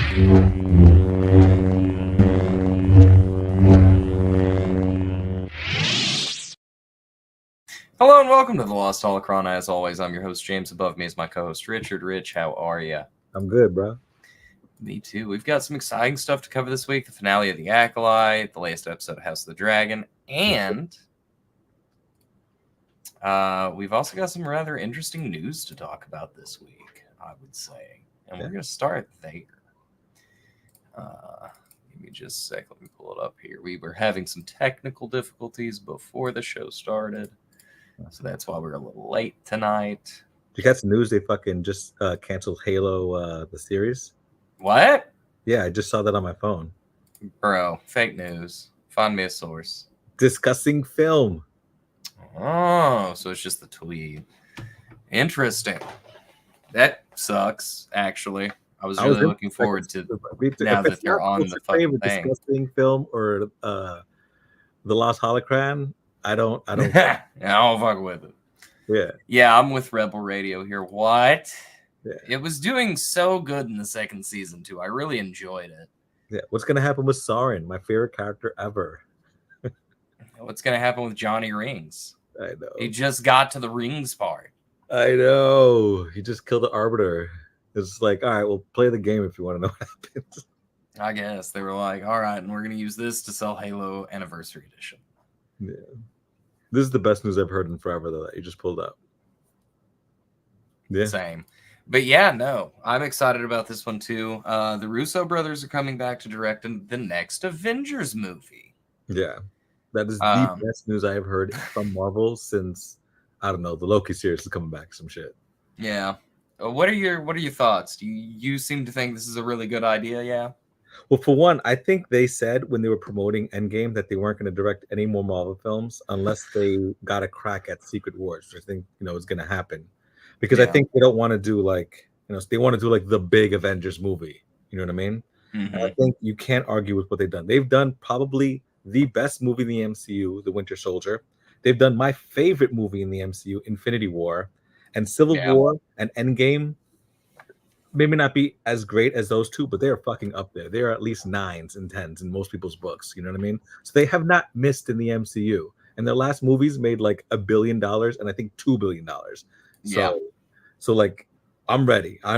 Hello and welcome to the Lost Holocron. As always, I'm your host, James. Above me is my co-host, Richard. Rich, how are you? I'm good, bro. Me too. We've got some exciting stuff to cover this week. The finale of The Acolyte, the latest episode of House of the Dragon, and we've also got some rather interesting news to talk about this week, I would say. And we're going to start there. Give me just a sec. Let me pull it up here. We were having some technical difficulties before the show started. So that's why we're a little late tonight. You got some news? They fucking just canceled Halo, the series. What? Yeah, I just saw that on my phone. Bro, fake news. Find me a source. Discussing film. Oh, so it's just the tweet. Interesting. That sucks, actually. I was really looking forward to now that they're on the fucking thing. Discussing film or the Lost Holocron. I don't I don't fuck with it. Yeah, I'm with Rebel Radio here. What? Yeah. It was doing so good in the second season too. I really enjoyed it. Yeah. What's gonna happen with Sauron, my favorite character ever? What's gonna happen with Johnny Rings? I know. He just got to the rings part. I know. He just killed the Arbiter. It's like, all right, well, play the game if you want to know what happens. I guess they were like, all right, and we're gonna use this to sell Halo Anniversary Edition. Yeah. This is the best news I've heard in forever, though, that you just pulled up. Yeah. Same. But yeah, no, I'm excited about this one too. The Russo brothers are coming back to direct the next Avengers movie. Yeah. That is the best news I have heard from Marvel since, I don't know, the Loki series is coming back, some shit. Yeah. What are your thoughts? Do you seem to think this is a really good idea? Yeah. Well, for one, I think they said when they were promoting Endgame that they weren't going to direct any more Marvel films unless they got a crack at Secret Wars, which I think, is going to happen. Because I think they don't want to do they want to do like the big Avengers movie. You know what I mean? Mm-hmm. And I think you can't argue with what they've done. They've done probably the best movie in the MCU, The Winter Soldier. They've done my favorite movie in the MCU, Infinity War, and Civil War and Endgame. Maybe not be as great as those two, but they're fucking up there. They're at least 9s and 10s in most people's books. You know what I mean? So they have not missed in the MCU. And their last movies made like $1 billion and I think $2 billion. So like, I'm ready. Oh,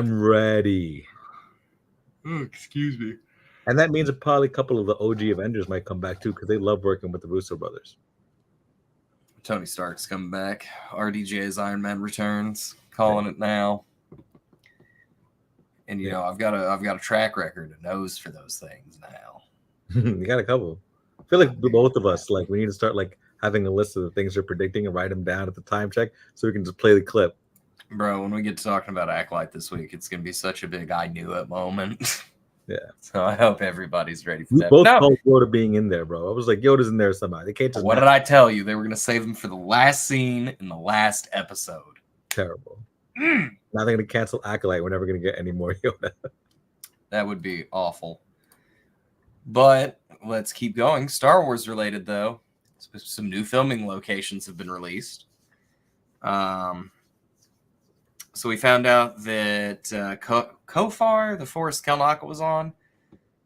excuse me. And that means probably a couple of the OG Avengers might come back too, because they love working with the Russo brothers. Tony Stark's coming back. RDJ's Iron Man returns. Calling it now. And I've got a track record, a nose for those things now. You got a couple. I feel like both of us, like, we need to start like having a list of the things we're predicting and write them down at the time check so we can just play the clip. Bro, when we get to talking about Acolyte this week, it's gonna be such a big I knew it moment. Yeah. So I hope everybody's ready for we that. Both called Yoda being in there, bro. I was like, Yoda's in there somehow. They can't just. What did I tell you? They were gonna save him for the last scene in the last episode. Terrible. Now they're gonna cancel Acolyte. We're never gonna get any more Yoda. That would be awful. But let's keep going. Star Wars related though. Some new filming locations have been released. So we found out that Kofar, the forest Kelnaka was on,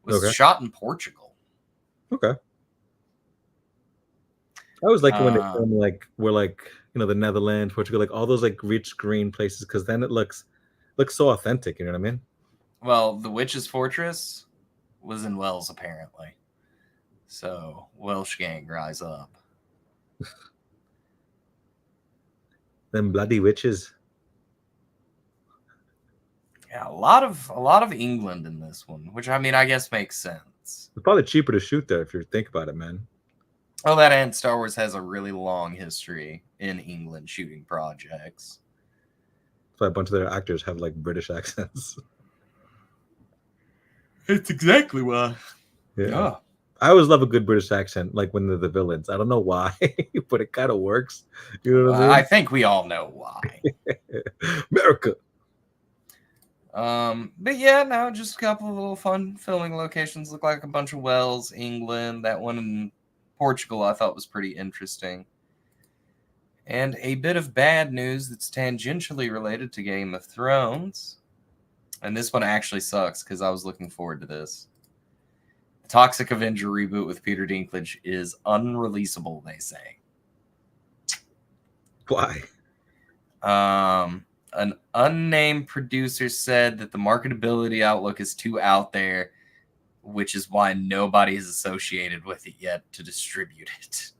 was shot in Portugal. Okay. I always like when they film the Netherlands, Portugal, like all those like rich green places, because then it looks so authentic. You know what I mean? Well, the Witch's Fortress was in Wales, apparently. So Welsh gang, rise up. Them bloody witches. Yeah, a lot of England in this one, which I mean, I guess makes sense. It's probably cheaper to shoot there if you think about it, man. Oh, that and Star Wars has a really long history in England shooting projects. That's why a bunch of their actors have like British accents. It's exactly why. Yeah. I always love a good British accent, like when they're the villains. I don't know why, but it kind of works. You know what I mean? I think we all know why. America. But yeah, no, just a couple of little fun filming locations. Look like a bunch of Wales, England. That one in Portugal I thought was pretty interesting. And a bit of bad news that's tangentially related to Game of Thrones. And this one actually sucks because I was looking forward to this. The Toxic Avenger reboot with Peter Dinklage is unreleasable, they say. Why? An unnamed producer said that the marketability outlook is too out there, which is why nobody is associated with it yet to distribute it.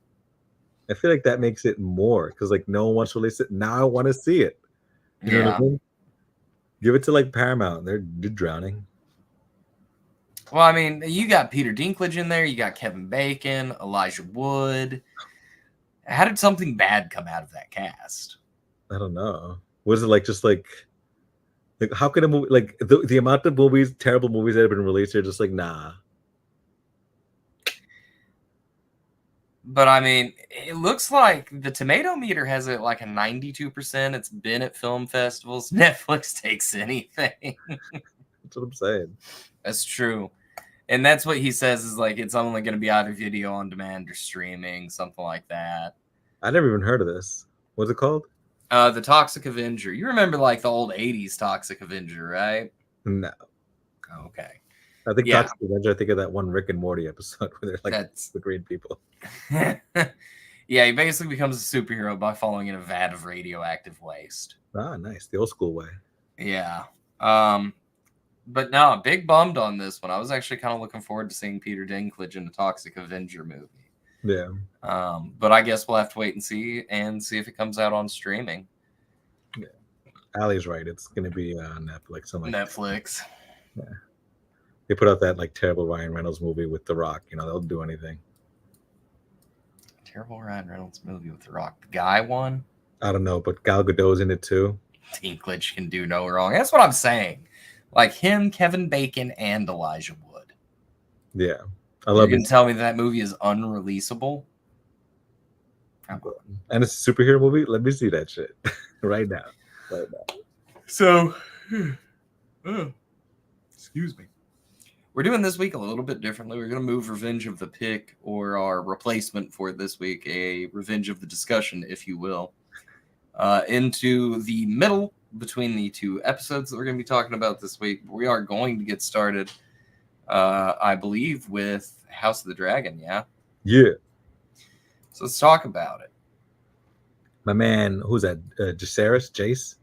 I feel like that makes it more because like no one wants to release it. Now I want to see it. You know what I mean? Give it to like Paramount. They're drowning. Well, I mean, you got Peter Dinklage in there. You got Kevin Bacon, Elijah Wood. How did something bad come out of that cast? I don't know. Was it like just like how could a movie like the amount of movies, terrible movies that have been released are just like nah. But I mean, it looks like the tomato meter has it like a 92%. It's been at film festivals. Netflix takes anything. That's what I'm saying. That's true. And that's what he says is like it's only going to be either video on demand or streaming, something like that. I never even heard of this. What's it called? The Toxic Avenger. You remember like the old 80s Toxic Avenger, right? No. Okay. I think Toxic Avenger, I think of that one Rick and Morty episode where they're like the green people. Yeah, he basically becomes a superhero by falling in a vat of radioactive waste. Ah, nice. The old school way. Yeah. But no, big bummed on this one. I was actually kind of looking forward to seeing Peter Dinklage in a Toxic Avenger movie. Yeah. But I guess we'll have to wait and see if it comes out on streaming. Yeah. Allie's right. It's going to be Netflix. Netflix. Yeah. They put out that like terrible Ryan Reynolds movie with The Rock. You know, they'll do anything. Terrible Ryan Reynolds movie with The Rock. The guy one? I don't know, but Gal Gadot's in it too. Dinklage can do no wrong. That's what I'm saying. Like him, Kevin Bacon, and Elijah Wood. Yeah. I love it. You can tell me that movie is unreleasable? And it's a superhero movie? Let me see that shit right now. Right now. So, excuse me. We're doing this week a little bit differently. We're going to move Revenge of the Pick, or our replacement for this week, a Revenge of the Discussion, if you will, into the middle between the two episodes that we're going to be talking about this week. We are going to get started, I believe, with House of the Dragon, yeah? Yeah. So let's talk about it. My man, who's that? Jace?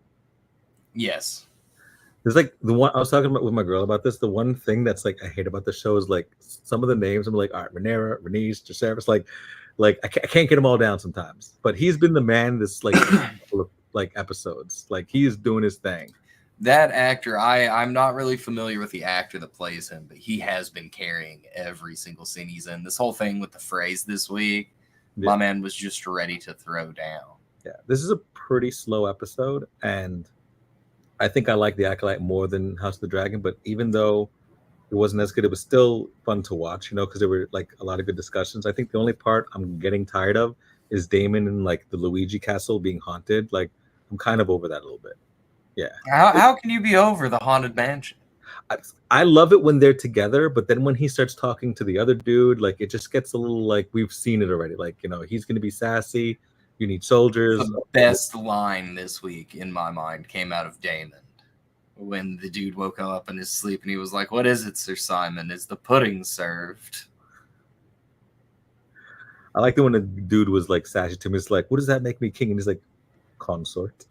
Yes. There's like the one I was talking about with my girl about this. The one thing that's like I hate about the show is like some of the names. I'm like, all right, Rhaenyra, Rhaenys, Jacaerys. Like I can't get them all down sometimes. But he's been the man this like episodes. Like he is doing his thing. That actor, I'm not really familiar with the actor that plays him, but he has been carrying every single scene he's in. This whole thing with the phrase this week, my man was just ready to throw down. Yeah, this is a pretty slow episode, and I think I like the Acolyte more than House of the Dragon, but even though it wasn't as good, it was still fun to watch, you know, because there were like a lot of good discussions. I think the only part I'm getting tired of is Daemon and like the Luigi castle being haunted. Like I'm kind of over that a little bit. Yeah. How can you be over the haunted mansion? I love it when they're together, but then when he starts talking to the other dude, like it just gets a little like we've seen it already. Like, you know, he's going to be sassy. You need soldiers. The best line this week in my mind came out of Daemon when the dude woke up in his sleep and he was like, "What is it, Sir Simon? Is the pudding served?" I like it when the dude was like sassy to him. It's like, "What does that make me king?" And he's like, "Consort."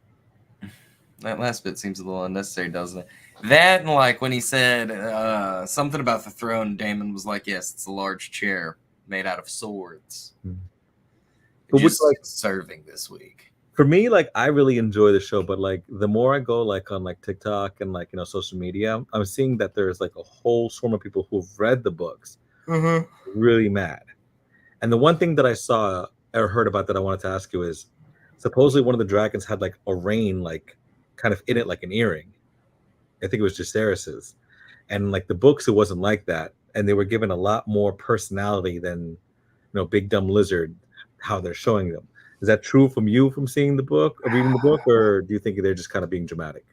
That last bit seems a little unnecessary, doesn't it? That and like when he said something about the throne, Daemon was like, "Yes, it's a large chair made out of swords." But just like serving this week. For me, like I really enjoy the show, but like the more I go like on like TikTok and like, you know, social media, I'm seeing that there's like a whole swarm of people who've read the books really mad. And the one thing that I saw or heard about that I wanted to ask you is supposedly one of the dragons had like a rein like kind of in it like an earring. I think it was Jacaerys's. And like the books, it wasn't like that. And they were given a lot more personality than, you know, Big Dumb Lizard, how they're showing them. Is that true from you from seeing the book or reading the book, or do you think they're just kind of being dramatic?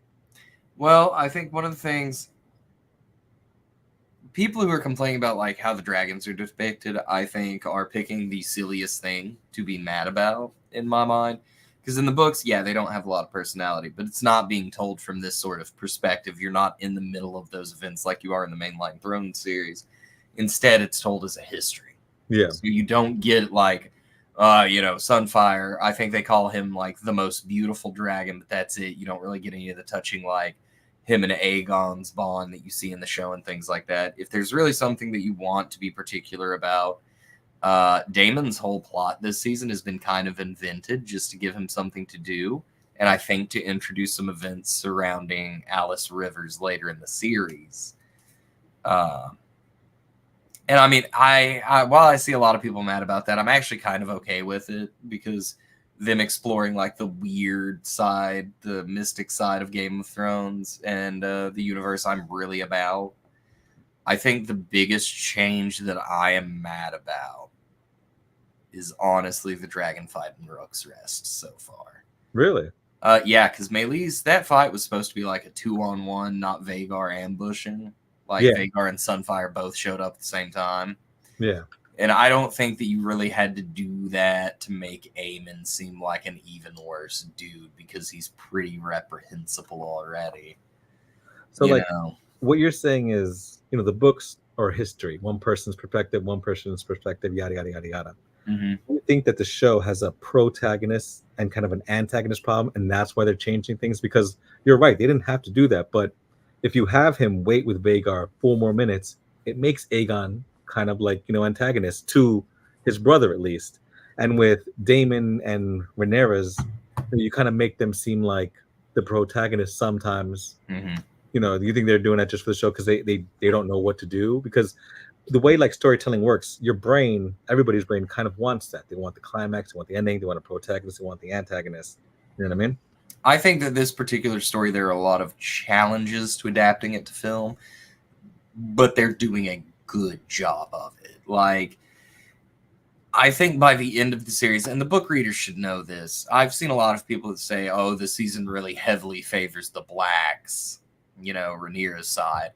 Well, I think one of the things people who are complaining about like how the dragons are depicted, I think are picking the silliest thing to be mad about in my mind. Because in the books, yeah, they don't have a lot of personality, but it's not being told from this sort of perspective. You're not in the middle of those events like you are in the mainline Throne series. Instead, it's told as a history. Yeah. So you don't get like, Sunfire. I think they call him like the most beautiful dragon, but that's it. You don't really get any of the touching like him and Aegon's bond that you see in the show and things like that. If there's really something that you want to be particular about, Damon's whole plot this season has been kind of invented just to give him something to do, and I think to introduce some events surrounding Alice Rivers later in the series. And I mean, I while I see a lot of people mad about that, I'm actually kind of okay with it, because them exploring like the weird side, the mystic side of Game of Thrones and the universe I'm really about. I think the biggest change that I am mad about is honestly the dragon fight in Rook's Rest so far. Really? Yeah, because Melee's, that fight was supposed to be like a 2-on-1, not Vhagar ambushing. Like, Yeah. Vhagar and Sunfire both showed up at the same time. Yeah. And I don't think that you really had to do that to make Aemon seem like an even worse dude, because he's pretty reprehensible already. So, what you're saying is, the books are history. One person's perspective, yada, yada, yada, yada. Mm-hmm. You think that the show has a protagonist and kind of an antagonist problem, and that's why they're changing things? Because you're right, they didn't have to do that. But if you have him wait with Vhagar 4 more minutes, it makes Aegon kind of like, antagonist to his brother, at least. And with Daemon and Rhaenyra's, you kind of make them seem like the protagonist sometimes. Mm-hmm. Do you think they're doing that just for the show because they don't know what to do? Because the way like storytelling works, your brain, everybody's brain kind of wants that. They want the climax, they want the ending, they want a protagonist, they want the antagonist. You know what I mean? I think that this particular story, there are a lot of challenges to adapting it to film, but they're doing a good job of it. Like, I think by the end of the series, and the book readers should know this, I've seen a lot of people that say, oh, the season really heavily favors the blacks, Rhaenyra's side.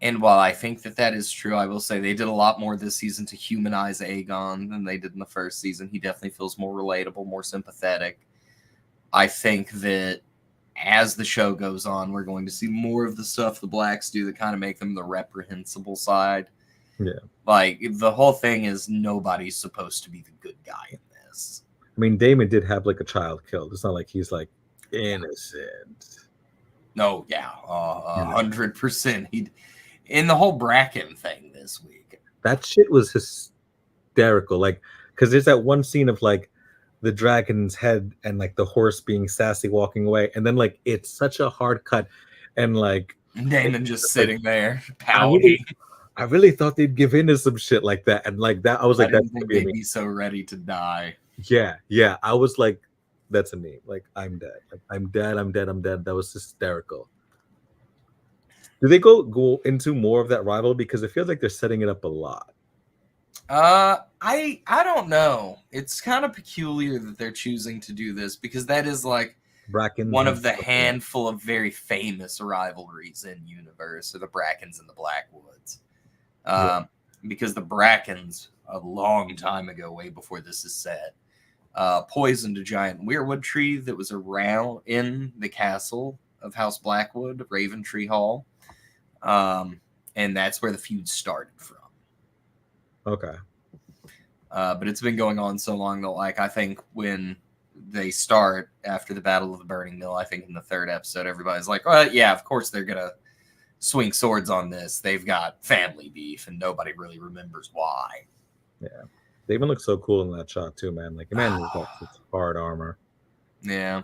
And while I think that that is true, I will say they did a lot more this season to humanize Aegon than they did in the first season. He definitely feels more relatable, more sympathetic. I think that as the show goes on, we're going to see more of the stuff the blacks do that kind of make them the reprehensible side. Yeah. Like, the whole thing is nobody's supposed to be the good guy in this. I mean, Daemon did have like a child killed. It's not like he's like innocent. No, yeah, 100%. He in the whole Bracken thing this week. That shit was hysterical. Like, because there's that one scene of like the dragon's head and like the horse being sassy walking away, and then like it's such a hard cut, and like Daemon just sitting there pouting. I really thought they'd give in to some shit like that, and like that I was like, that's they'd be so ready to die. Yeah. I was like, that's a meme. Like, I'm dead. Like, I'm dead. That was hysterical. Do they go into more of that rival? Because it feels like they're setting it up a lot. I don't know. It's kind of peculiar that they're choosing to do this, because that is like Brackens, one of the handful of very famous rivalries in universe, are the Brackens and the Blackwoods. Because the Brackens, a long time ago, way before this is set, poisoned a giant weirwood tree that was around in the castle of House Blackwood, Raventree Hall. And that's where the feud started from. Okay. But it's been going on so long that, like, I think when they start after the Battle of the Burning Mill, I think in the 3rd episode, everybody's like, well, yeah, of course they're going to swing swords on this. They've got family beef, and nobody really remembers why. Yeah. They even look so cool in that shot too, man. Like, man, he's got this hard armor. Yeah.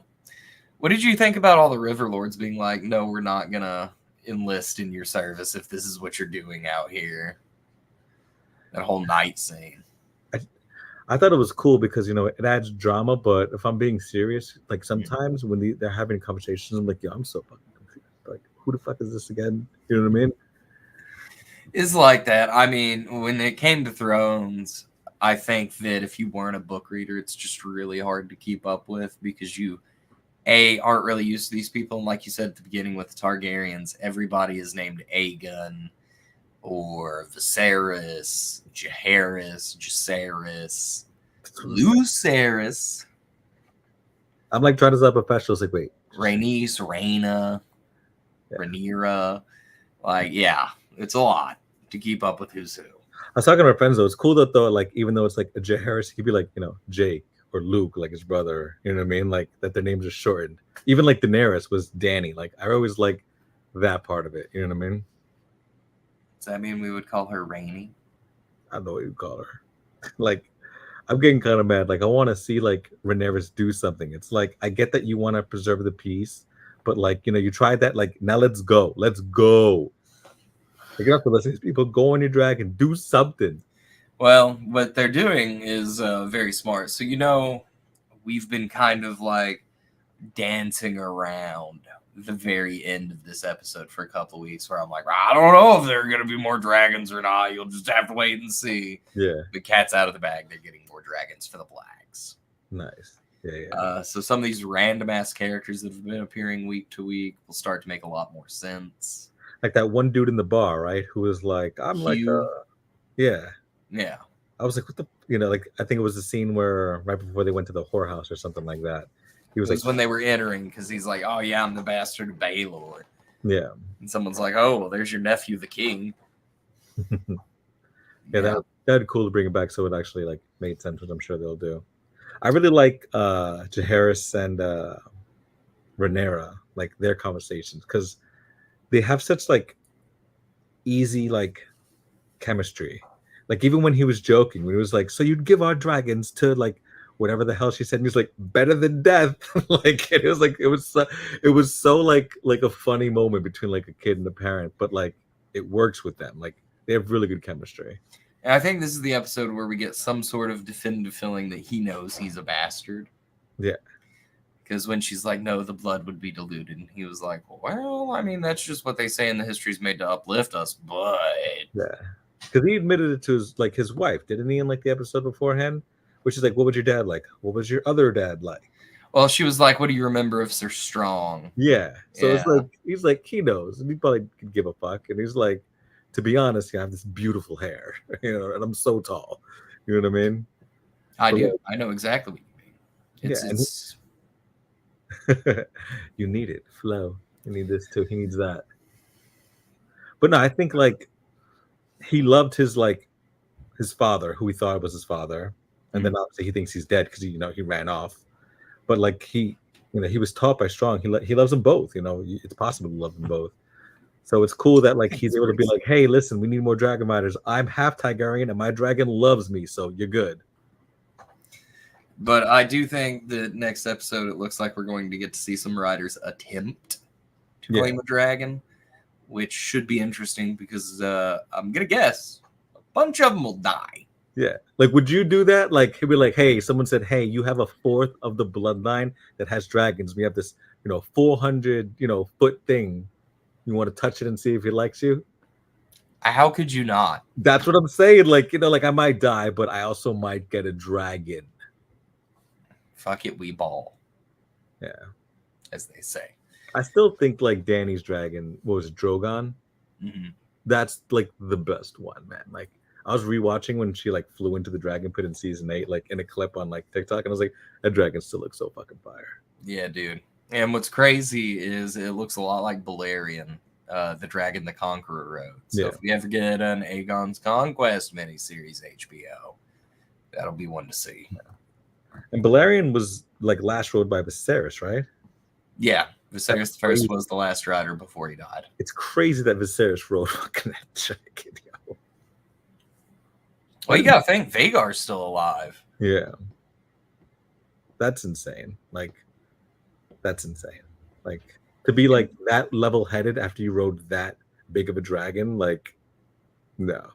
What did you think about all the River Lords being like, no, we're not going to enlist in your service if this is what you're doing out here? That whole night scene. I thought it was cool because, it adds drama, but if I'm being serious, like sometimes when they're having conversations, I'm like, yo, I'm so fucking confused. Like, who the fuck is this again? You know what I mean? It's like that. I mean, when it came to Thrones, I think that if you weren't a book reader, it's just really hard to keep up with, because you, aren't really used to these people. And like you said at the beginning with the Targaryens, everybody is named Aegon or Viserys, Jaehaerys, Lucerys. I'm like trying to sound professional. It's like, wait. Rhaenys, Rhaena, Yeah. Rhaenyra. Like, yeah, it's a lot to keep up with who's who. I was talking to my friends though. It's cool that though, like even though it's like a Jaehaerys, he could be like, Jake or Luke, like his brother. You know what I mean? Like that their names are shortened. Even like Daenerys was Danny. Like I always like that part of it. You know what I mean? Does that mean we would call her Rainy? I don't know what you call her. Like I'm getting kind of mad. Like I want to see like Rhaenyra do something. It's like I get that you want to preserve the peace, but like you tried that. Like now let's go. Let's go. Like, you have to listen to these people. Go on your dragon. Do something. Well, what they're doing is very smart. So, we've been kind of like dancing around the very end of this episode for a couple of weeks where I'm like, I don't know if there are going to be more dragons or not. You'll just have to wait and see. Yeah. The cat's out of the bag. They're getting more dragons for the Blacks. Nice. Yeah. So some of these random ass characters that have been appearing week to week will start to make a lot more sense. Like that one dude in the bar, right? Who was like, I'm Hugh. like, yeah. Yeah. I was like, what the, like, I think it was the scene where right before they went to the whorehouse or something like that. He was like, when they were entering, because he's like, oh yeah, I'm the bastard of Baelor. Yeah. And someone's like, oh, well, there's your nephew, the king. That'd be cool to bring it back so it actually like made sense, which I'm sure they'll do. I really like Jaehaerys and Rhaenyra, like their conversations, because they have such like easy like chemistry. Like even when he was joking, when he was like, so you'd give our dragons to like whatever the hell she said, and he's like, better than death. Like it was so like a funny moment between like a kid and a parent, but like it works with them. Like they have really good chemistry. And I think this is the episode where we get some sort of definitive feeling that he knows he's a bastard. Yeah. Because when she's like, no, the blood would be diluted. And he was like, well, I mean, that's just what they say in the history's made to uplift us. But yeah, because he admitted it to his wife, didn't he, in like the episode beforehand? Which is like, what was your dad like? What was your other dad like? Well, she was like, what do you remember of Sir Strong? Yeah. So it's like, he's like, he knows. And he probably could give a fuck. And he's like, to be honest, I have this beautiful hair, and I'm so tall. You know what I mean? I do. I know exactly what you mean. It's you need it. Flow. You need this too. He needs that. But no, I think like he loved his father, who he thought was his father. And then obviously he thinks he's dead because he ran off. But like he was taught by Strong. He loves them both. It's possible to love them both. So it's cool that like he's able to be like, hey, listen, we need more dragon riders. I'm half Tigerian and my dragon loves me, so you're good. But I do think the next episode, it looks like we're going to get to see some riders attempt to claim a dragon, which should be interesting because I'm gonna guess a bunch of them will die. Yeah. Like, would you do that? Like, he'd be like, hey, someone said, hey, you have a fourth of the bloodline that has dragons. We have this, 400, foot thing. You want to touch it and see if he likes you? How could you not? That's what I'm saying. Like, like I might die, but I also might get a dragon. Fuck it, we ball. Yeah. As they say. I still think like Danny's dragon, what was it, Drogon? Mm-hmm. That's like the best one, man. Like, I was rewatching when she like flew into the dragon pit in season 8, like in a clip on like TikTok, and I was like, that dragon still looks so fucking fire. Yeah, dude. And what's crazy is it looks a lot like Balerion, the Dragon the Conqueror rode. So if we ever get an Aegon's Conquest miniseries HBO, that'll be one to see. Yeah. And Balerion was like last rode by Viserys, right? Yeah, Viserys first was the last rider before he died. It's crazy that Viserys rode fucking that dragon, yo. Well, you gotta think Vhagar's still alive. Yeah. That's insane. Like, that's insane. Like, to be like that level-headed after you rode that big of a dragon, like, no.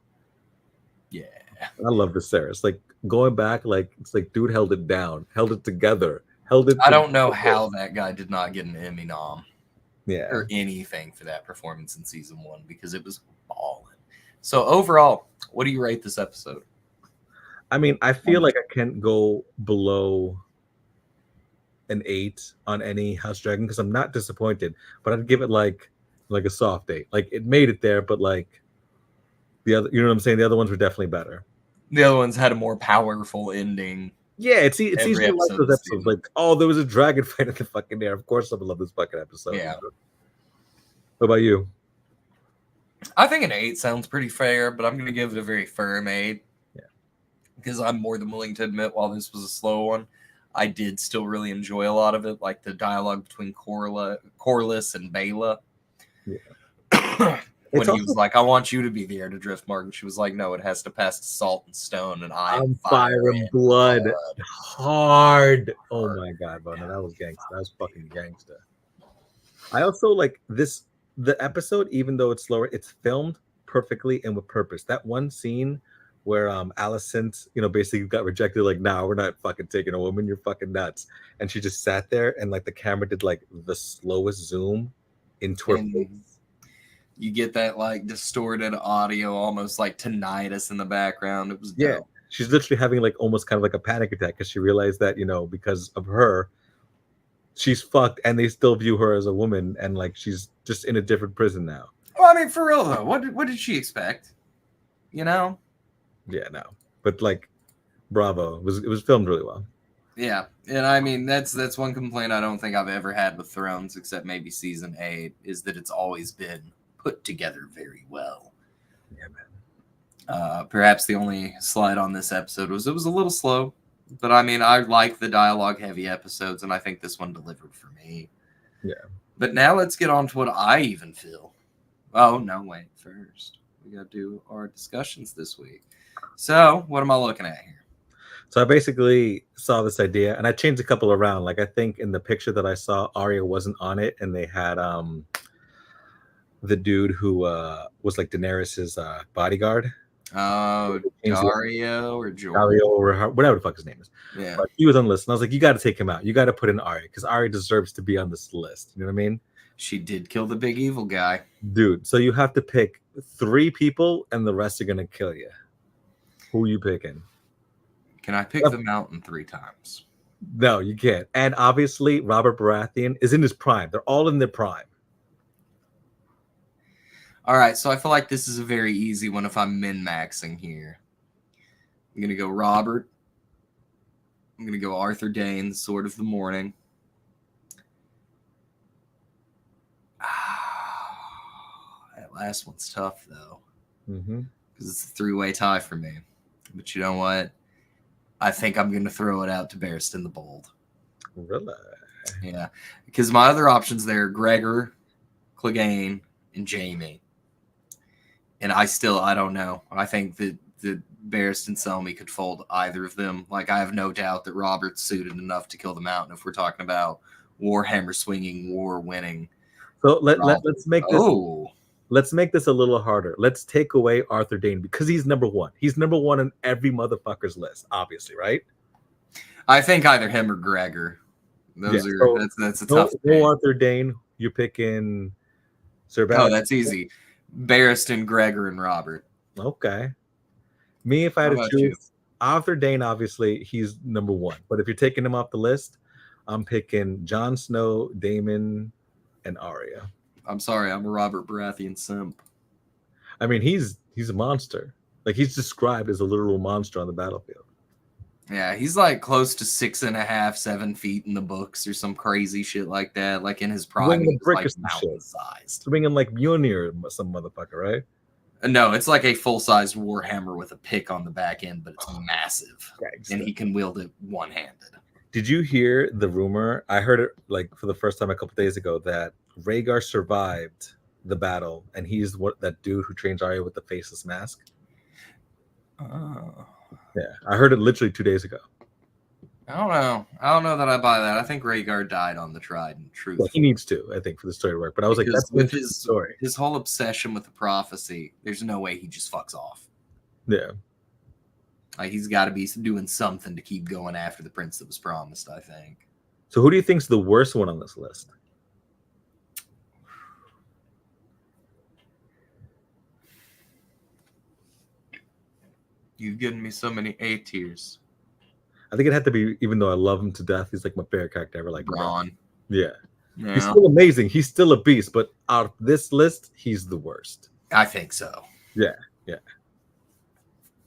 Yeah. I love Viserys. Like, going back, like, it's like, dude held it down, held it together, held it. I don't know how that guy did not get an Emmy nom. Yeah. Or anything for that performance in season 1 because it was balling. So overall, what do you rate this episode? I mean, I feel like I can't go below an 8 on any House Dragon because I'm not disappointed, but I'd give it like a soft 8. Like, it made it there, but like the other, you know what I'm saying? The other ones were definitely better. The other ones had a more powerful ending. Yeah, it's Every easy to like episode those this episodes. season. Like, oh, there was a dragon fight at the fucking air. Of course, I'm gonna love this fucking episode. Yeah. What about you? I think an 8 sounds pretty fair, but I'm going to give it a very firm 8. Yeah. Because I'm more than willing to admit, while this was a slow one, I did still really enjoy a lot of it, like the dialogue between Corliss and Bela. Yeah. When he was like, I want you to be the heir to Driftmark. And she was like, no, it has to pass to Salt and Stone, and I'm fire and blood. Hard. Oh my God, bro. No, that was gangster. That was fucking gangster. I also like this, the episode, even though it's slower, it's filmed perfectly and with purpose. That one scene where Allison, basically got rejected, like, nah, we're not fucking taking a woman, you're fucking nuts. And she just sat there and like the camera did like the slowest zoom into her face. You get that like distorted audio, almost like tinnitus in the background. It was dope. Yeah, she's literally having like almost kind of like a panic attack because she realized that because of her, she's fucked, and they still view her as a woman, and like she's just in a different prison now. Well, I mean, for real though, what did she expect? Yeah, no, but like, bravo, it was filmed really well. Yeah, and I mean that's one complaint I don't think I've ever had with Thrones, except maybe season 8, is that it's always been put together very well. Yeah, man. Perhaps the only slide on this episode was it was a little slow, but I mean I like the dialogue heavy episodes, and I think this one delivered for me. Yeah. But now let's get on to what I even feel. Oh no, wait! First, we got to do our discussions this week. So, what am I looking at here? So I basically saw this idea, and I changed a couple around. Like I think in the picture that I saw, Arya wasn't on it, and they had the dude who was like Daenerys's bodyguard. Oh, Dario or George? Dario or whatever the fuck his name is. Yeah. But he was on the list, and I was like, you got to take him out. You got to put in Arya, because Arya deserves to be on this list. You know what I mean? She did kill the big evil guy. Dude, so you have to pick 3 people, and the rest are going to kill you. Who are you picking? Can I pick the mountain 3 times? No, you can't. And obviously, Robert Baratheon is in his prime. They're all in their prime. All right, so I feel like this is a very easy one if I'm min-maxing here. I'm going to go Robert. I'm going to go Arthur Dane, Sword of the Morning. That last one's tough, though. Because it's a 3-way tie for me. But you know what? I think I'm going to throw it out to Barristan the Bold. Really? Yeah. Because my other options there are Gregor, Clegane, and Jaime. And I don't know. I think that Barristan Selmy could fold either of them. Like, I have no doubt that Robert's suited enough to kill the Mountain if we're talking about Warhammer swinging, war winning. So let's make this. Let's make this a little harder. Let's take away Arthur Dane because he's number 1. He's number 1 on every motherfucker's list, obviously, right? I think either him or Gregor. That's a tough. No Arthur Dane. You're picking Sir Barristan. Oh, that's easy. Barristan, Gregor, and Robert. Okay. Me, if I had to choose, Arthur Dane, obviously, he's number 1. But if you're taking him off the list, I'm picking Jon Snow, Daemon, and Arya. I'm sorry, I'm a Robert Baratheon simp. I mean, he's a monster. Like, he's described as a literal monster on the battlefield. Yeah, he's like close to 6.5, 7 feet in the books or some crazy shit like that. Like in his prime, he was like mountain sized. Bringing like Mjolnir, some motherfucker, right? No, it's like a full-sized Warhammer with a pick on the back end, but it's massive, and he can wield it one-handed. Did you hear the rumor? I heard it like for the first time a couple days ago that Rhaegar survived the battle, and he's that dude who trains Arya with the faceless mask. Oh. Yeah, I heard it literally 2 days ago. I don't know that I buy that. I think Rhaegar died on the tried and true. Well, he needs to, I think, for the story to work. But I was like, that's with his whole obsession with the prophecy, there's no way he just fucks off. Yeah. Like, he's got to be doing something to keep going after the prince that was promised, I think. So who do you think's the worst one on this list? You've given me so many A tiers. I think it had to be, even though I love him to death, he's like my favorite character ever. Like Bronn. Yeah. He's still amazing. He's still a beast, but out of this list, he's the worst. I think so. Yeah.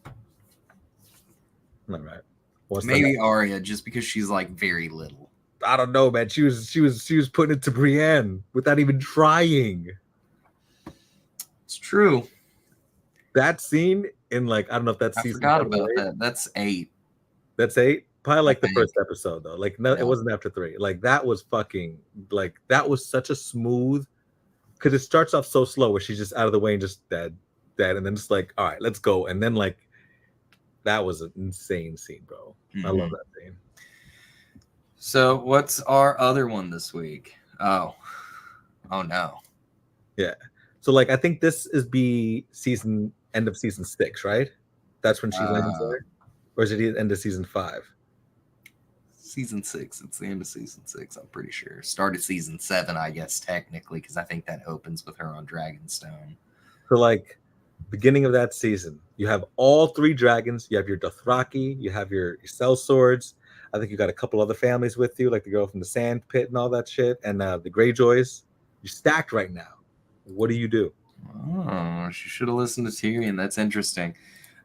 All right. Maybe Arya, just because she's like very little. I don't know, man. She was putting it to Brienne without even trying. It's true. That scene in like I don't know if that's I season forgot 7 about or 8. that. That's 8. That's 8. Probably like the think. first episode though. Like no, Yeah. it wasn't after 3. Like that was fucking like that was such a smooth because it starts off so slow where she's just out of the way and just dead, and then just like all right, let's go, and then like that was an insane scene, bro. I love that scene. So what's our other one this week? Oh no. Yeah. So like I think this is end of season 6, right? That's when she lands there, or is it the end of season 5? Season 6. It's the end of season 6. I'm pretty sure. Started season 7, I guess technically, because I think that opens with her on Dragonstone. So like beginning of that season, you have all 3 dragons. You have your Dothraki, you have your sellswords. I think you got a couple other families with you, like the girl from the Sand Pit and all that shit, and the Greyjoys. You're stacked right now. What do you do? Oh, she should have listened to Tyrion. That's interesting.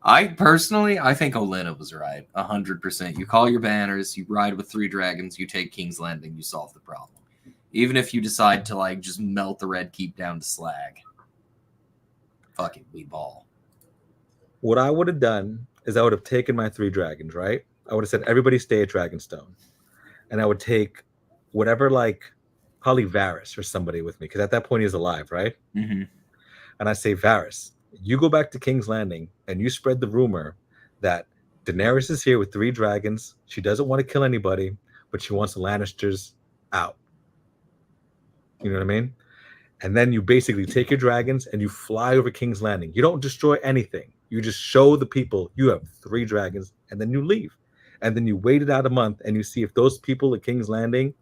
I think Olenna was right. 100%. You call your banners, you ride with 3 dragons, you take King's Landing, you solve the problem. Even if you decide to like just melt the Red Keep down to slag. Fuck it, we ball. What I would have done is I would have taken my 3 dragons, right? I would have said everybody stay at Dragonstone, and I would take whatever, like probably Varys or somebody with me, because at that point he's alive, right? Mm-hmm. And I say, Varys, you go back to King's Landing and you spread the rumor that Daenerys is here with 3 dragons. She doesn't want to kill anybody, but she wants the Lannisters out. You know what I mean? And then you basically take your dragons and you fly over King's Landing. You don't destroy anything. You just show the people you have 3 dragons, and then you leave. And then you wait it out a month and you see if those people at King's Landing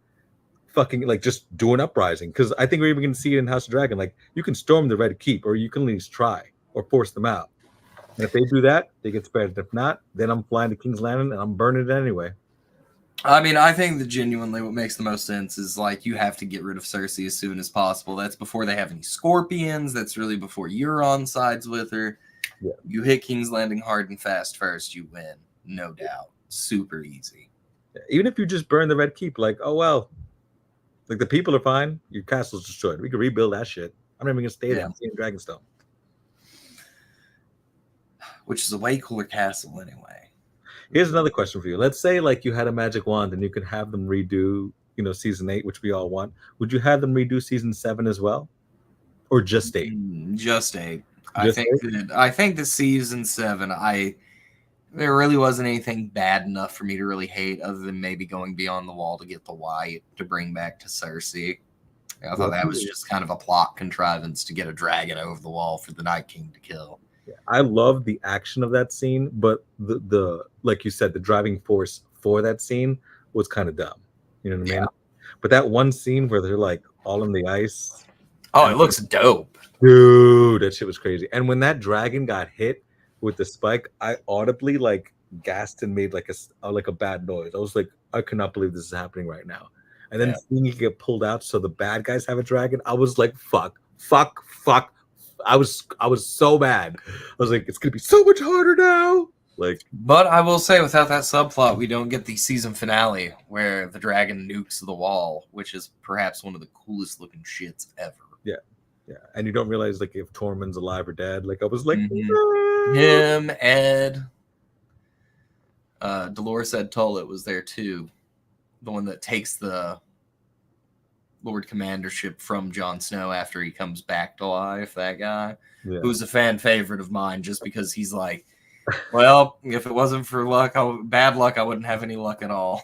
fucking like just do an uprising. Because I think we're even going to see it in House of Dragon. Like you can storm the Red Keep, or you can at least try, or force them out. And if they do that, they get spared. If not, then I'm flying to King's Landing and I'm burning it anyway. I mean, I think that genuinely what makes the most sense is like you have to get rid of Cersei as soon as possible. That's before they have any scorpions. That's really before Euron sides with her. Yeah. You hit King's Landing hard and fast first, you win. No doubt. Super easy. Even if you just burn the Red Keep, like, oh, well, like the people are fine. Your castle's destroyed. We can rebuild that shit. I'm not even going to stay there. I'm staying in Dragonstone. Which is a way cooler castle anyway. Here's another question for you. Let's say like you had a magic wand and you could have them redo, season 8, which we all want. Would you have them redo season 7 as well? Or just 8? Just 8. I think that season 7, there really wasn't anything bad enough for me to really hate, other than maybe going beyond the wall to get the White to bring back to Cersei. I thought that was just kind of a plot contrivance to get a dragon over the wall for the Night King to kill. I love the action of that scene, but the like you said, the driving force for that scene was kind of dumb. You know what I mean? But that one scene where they're like all in the ice. Oh, it looks dope. Dude, that shit was crazy. And when that dragon got hit with the spike, I audibly like gasped and made like a bad noise. I was like, I cannot believe this is happening right now. And then seeing it get pulled out so the bad guys have a dragon, I was like, fuck. I was so mad. I was like, it's gonna be so much harder now. But I will say, without that subplot, we don't get the season finale where the dragon nukes the wall, which is perhaps one of the coolest looking shits ever. Yeah. And you don't realize like if Tormund's alive or dead. Like I was like, him, Ed, Dolores Ed Tullett was there too, the one that takes the Lord Commandership from Jon Snow after he comes back to life. That guy, who's a fan favorite of mine, just because he's like, well, if it wasn't for bad luck, I wouldn't have any luck at all.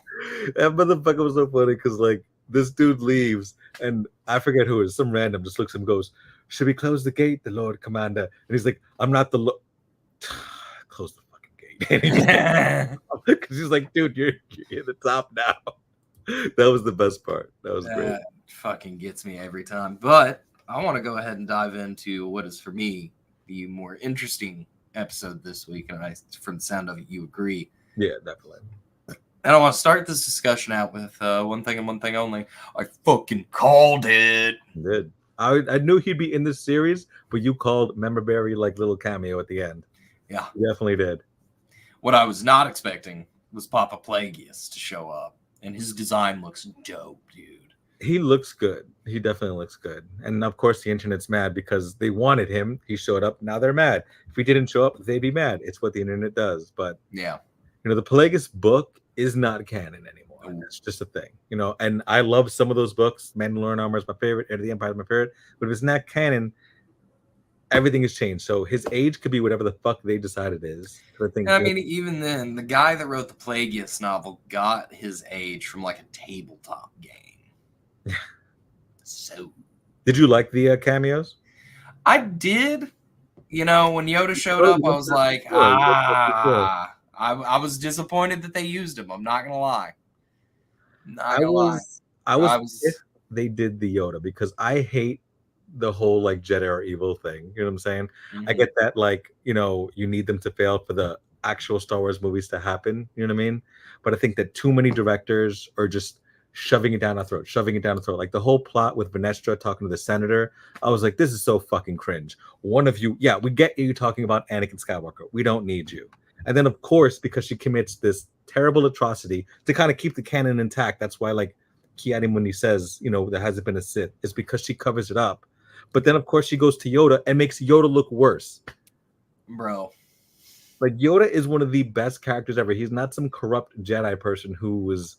That motherfucker was so funny because like this dude leaves and I forget who it is. Some random just looks at him and goes, should we close the gate, the Lord Commander? And he's like, I'm not the close the fucking gate. Because he's like, dude, you're at the top now. That was the best part. That was great. Fucking gets me every time. But I want to go ahead and dive into what is for me the more interesting episode this week, and from the sound of it, you agree. Yeah, definitely. And I want to start this discussion out with one thing and one thing only. I fucking called it. You did. I knew he'd be in this series, but you called Memberberry like little cameo at the end. Yeah. You definitely did. What I was not expecting was Papa Plagueis to show up, and his design looks dope, dude. He looks good. He definitely looks good. And of course, the internet's mad because they wanted him. He showed up. Now they're mad. If he didn't show up, they'd be mad. It's what the internet does. But Yeah, the Plagueis book is not canon anymore. Ooh. It's just a thing, And I love some of those books. Mandalorian Armor is my favorite. Heir to the Empire is my favorite. But if it's not canon, everything has changed. So his age could be whatever the fuck they decide it is. I mean, even then, the guy that wrote the Plagueis novel got his age from like a tabletop game. So, did you like the cameos? I did. When Yoda showed up, I was like, I was disappointed that they used him. I'm not gonna lie. I was if they did the Yoda, because I hate the whole like Jedi are evil thing. You know what I'm saying? Mm-hmm. I get that, like, you need them to fail for the actual Star Wars movies to happen. You know what I mean? But I think that too many directors are just shoving it down our throat. Like the whole plot with Venestra talking to the senator, I was like, this is so fucking cringe. One of you, yeah, we get you talking about Anakin Skywalker. We don't need you. And then, of course, because she commits this terrible atrocity to kind of keep the canon intact, that's why, like, Ki-Adi, when he says, there hasn't been a Sith, is because she covers it up. But then, of course, she goes to Yoda and makes Yoda look worse. Bro. Like, Yoda is one of the best characters ever. He's not some corrupt Jedi person who was,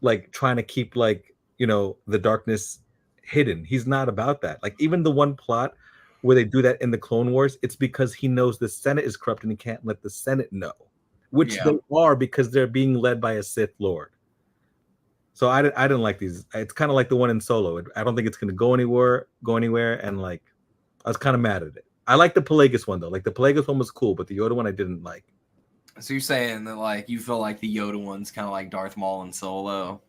like, trying to keep, like, the darkness hidden. He's not about that. Like, even the one plot where they do that in the Clone Wars, it's because he knows the Senate is corrupt and he can't let the Senate know. Which they are, because they're being led by a Sith Lord. So I didn't like these. It's kind of like the one in Solo. I don't think it's going to go anywhere. And like, I was kind of mad at it. I like the Plagueis one though. Like the Plagueis one was cool, but the Yoda one I didn't like. So you're saying that like you feel like the Yoda one's kind of like Darth Maul and Solo?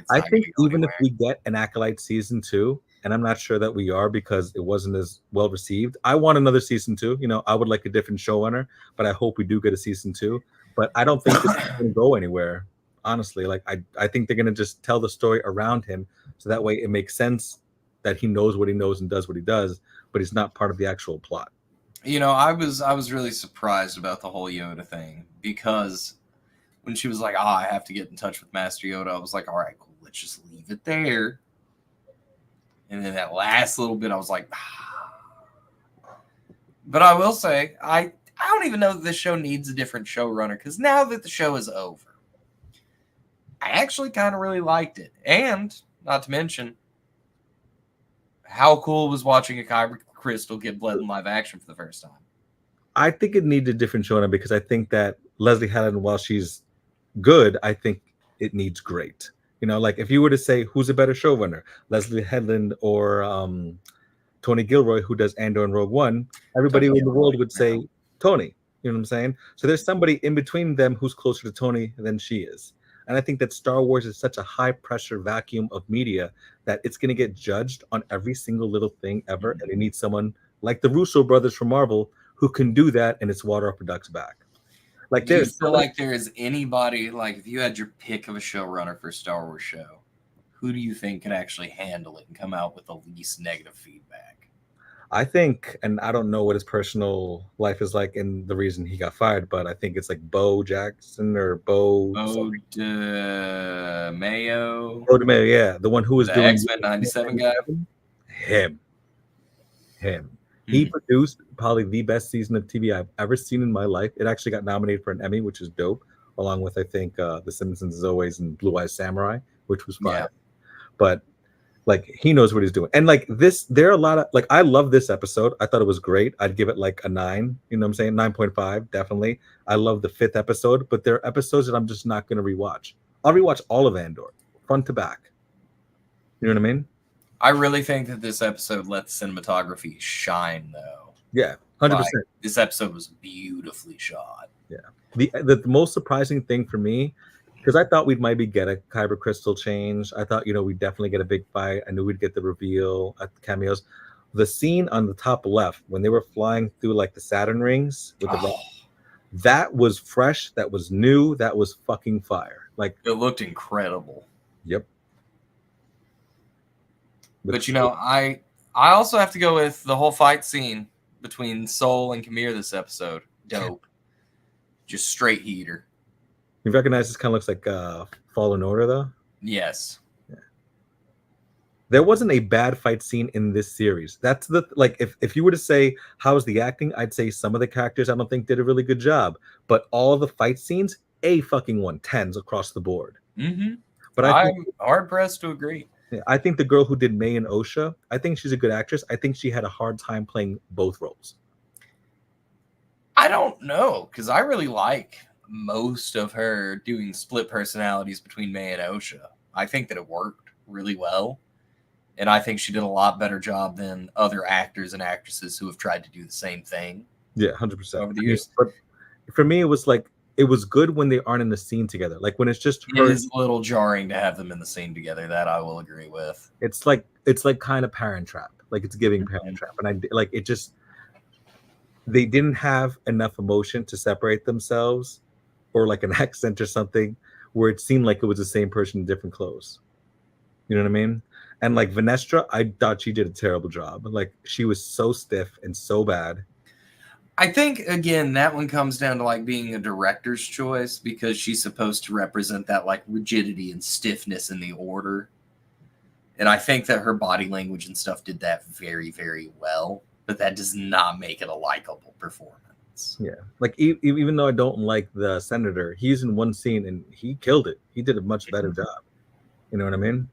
I think even if we get an Acolyte season 2, and I'm not sure that we are because it wasn't as well received. I want another season 2. I would like a different showrunner, but I hope we do get a season 2. But I don't think this is going to go anywhere. Honestly, like I think they're going to just tell the story around him, so that way it makes sense that he knows what he knows and does what he does, but he's not part of the actual plot. I was really surprised about the whole Yoda thing, because when she was like, I have to get in touch with Master Yoda, I was like, all right, cool, let's just leave it there. And then that last little bit, I was like, But I will say, I don't even know that this show needs a different showrunner, because now that the show is over, I actually kind of really liked it. And, not to mention, how cool was watching a Kyber Crystal get bled in live action for the first time. I think it needs a different showrunner, because I think that Leslie Helen, while she's good, I think it needs great. Like if you were to say who's a better showrunner, Leslie Headland or Tony Gilroy, who does Andor and Rogue One, everybody in the world would say Tony. You know what I'm saying? So there's somebody in between them who's closer to Tony than she is. And I think that Star Wars is such a high pressure vacuum of media that it's going to get judged on every single little thing ever. And they need someone like the Russo brothers from Marvel who can do that, and it's water off a duck's back. Like, do you feel like there is anybody, like if you had your pick of a showrunner for a Star Wars show, who do you think could actually handle it and come out with the least negative feedback? I think, and I don't know what his personal life is like and the reason he got fired, but I think it's like Bo Jackson or Bo Mayo. Bo DeMayo, yeah, the one who was doing X-Men 97 guy. Him. He produced probably the best season of TV I've ever seen in my life. It actually got nominated for an Emmy, which is dope, along with, I think, The Simpsons as Always and Blue Eyes Samurai, which was fire. Yeah. But like, he knows what he's doing. And like this, there are a lot of, like, I love this episode. I thought it was great. I'd give it like a 9, you know what I'm saying? 9.5, definitely. I love the 5th episode, but there are episodes that I'm just not going to rewatch. I'll rewatch all of Andor, front to back. You know what I mean? I really think that this episode let the cinematography shine, though. Yeah, 100%. Like, this episode was beautifully shot. Yeah. The most surprising thing for me, because I thought we'd maybe get a Kyber Crystal change. I thought, we'd definitely get a big fight. I knew we'd get the reveal at the cameos. The scene on the top left, when they were flying through like the Saturn rings with the rock, that was fresh. That was new. That was fucking fire. Like, it looked incredible. Yep. But I also have to go with the whole fight scene between Sol and Kamir this episode. Dope. Just straight heater. You recognize this kind of looks like Fallen Order, though? Yes. There wasn't a bad fight scene in this series. That's the like if you were to say how's the acting, I'd say some of the characters I don't think did a really good job, but all the fight scenes, a fucking one, tens across the board. Mm-hmm. But I'm hard pressed to agree. I think the girl who did May and Osha, I think she's a good actress. I think she had a hard time playing both roles. I don't know, because I really like most of her doing split personalities between May and Osha. I think that it worked really well. And I think she did a lot better job than other actors and actresses who have tried to do the same thing. Yeah, 100%. Over the years. But for me, it was like it was good when they aren't in the scene together. Like when it's just her. It is a little jarring to have them in the scene together. That I will agree with. It's like kind of Parent Trap. Like it's giving Parent Trap, and I like it. Just they didn't have enough emotion to separate themselves, or like an accent or something, where it seemed like it was the same person in different clothes. You know what I mean? And like Vanestra, I thought she did a terrible job. Like she was so stiff and so bad. I think again that one comes down to like being a director's choice because she's supposed to represent that like rigidity and stiffness in the order. And I think that her body language and stuff did that very, very well, but that does not make it a likable performance. Yeah, like even though I don't like the senator, he's in one scene and he killed it. He did a much better job. You know what I mean?